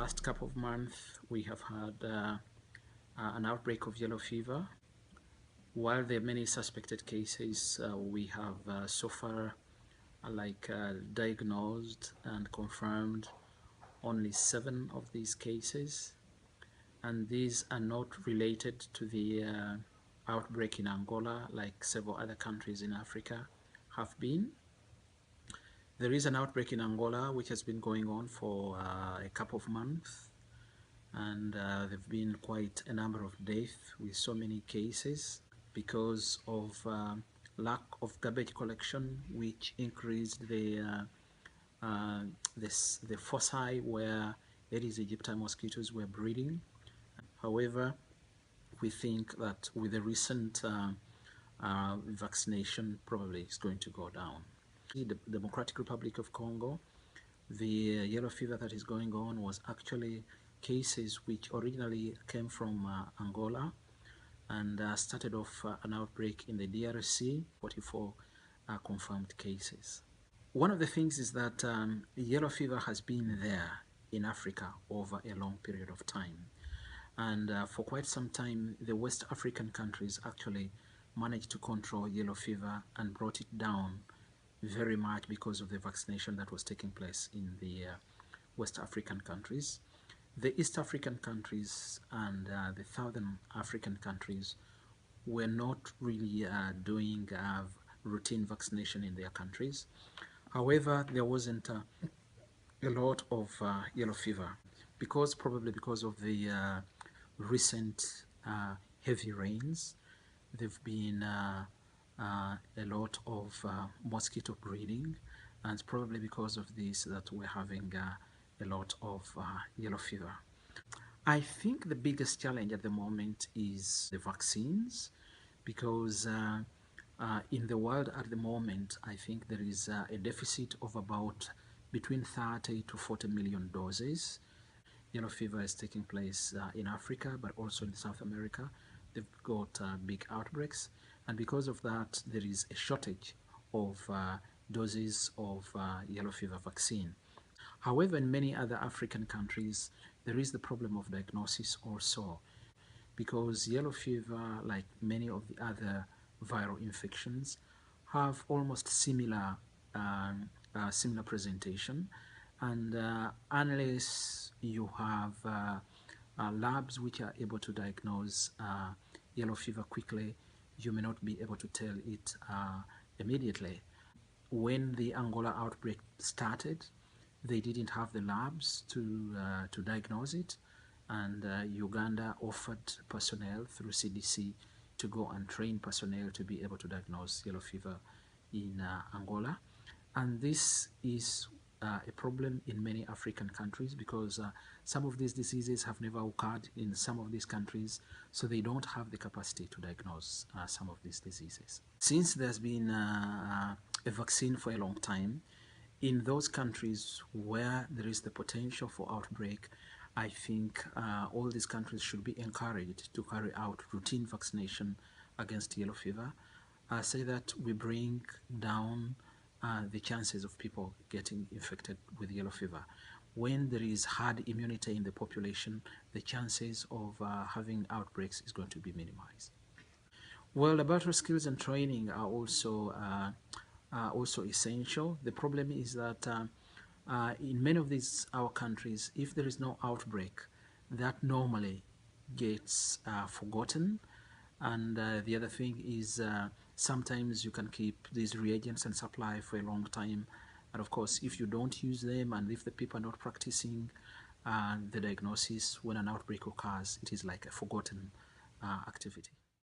last couple of months, we have had an outbreak of yellow fever. While there are many suspected cases, we have so far diagnosed and confirmed only 7 of these cases, and these are not related to the outbreak in Angola like several other countries in Africa have been. There is an outbreak in Angola which has been going on for a couple of months, and there have been quite a number of deaths with so many cases because of lack of garbage collection, which increased the foci where Aedes aegypti mosquitoes were breeding. However, we think that with the recent vaccination, probably it's going to go down. The Democratic Republic of Congo, the yellow fever that is going on was actually cases which originally came from Angola and started off an outbreak in the DRC, 44 confirmed cases. One of the things is that yellow fever has been there in Africa over a long period of time. And for quite some time, the West African countries actually managed to control yellow fever and brought it down very much because of the vaccination that was taking place in the West African countries. The East African countries and the Southern African countries were not really doing routine vaccination in their countries. However, there wasn't a lot of yellow fever probably because of the recent heavy rains. There have been a lot of mosquito breeding, and it's probably because of this that we're having a lot of yellow fever. I think the biggest challenge at the moment is the vaccines, because in the world at the moment, I think there is a deficit of about between 30 to 40 million doses. Yellow fever is taking place in Africa, but also in South America. They've got big outbreaks, and because of that, there is a shortage of doses of yellow fever vaccine. However, in many other African countries, there is the problem of diagnosis also, because yellow fever, like many of the other viral infections, have almost similar presentation, and unless you have labs which are able to diagnose yellow fever quickly, you may not be able to tell it immediately. When the Angola outbreak started, they didn't have the labs to diagnose it, and Uganda offered personnel through CDC to go and train personnel to be able to diagnose yellow fever in Angola. And this is a problem in many African countries, because some of these diseases have never occurred in some of these countries, so they don't have the capacity to diagnose some of these diseases. Since there's been a vaccine for a long time, in those countries where there is the potential for outbreak, I think all these countries should be encouraged to carry out routine vaccination against yellow fever, so that we bring down the chances of people getting infected with yellow fever. When there is herd immunity in the population, the chances of having outbreaks is going to be minimized. Well, laboratory skills and training are also essential. The problem is that in many of our countries, if there is no outbreak, that normally gets forgotten. And the other thing is sometimes you can keep these reagents and supply for a long time. And of course, if you don't use them and if the people are not practicing the diagnosis when an outbreak occurs, it is like a forgotten activity.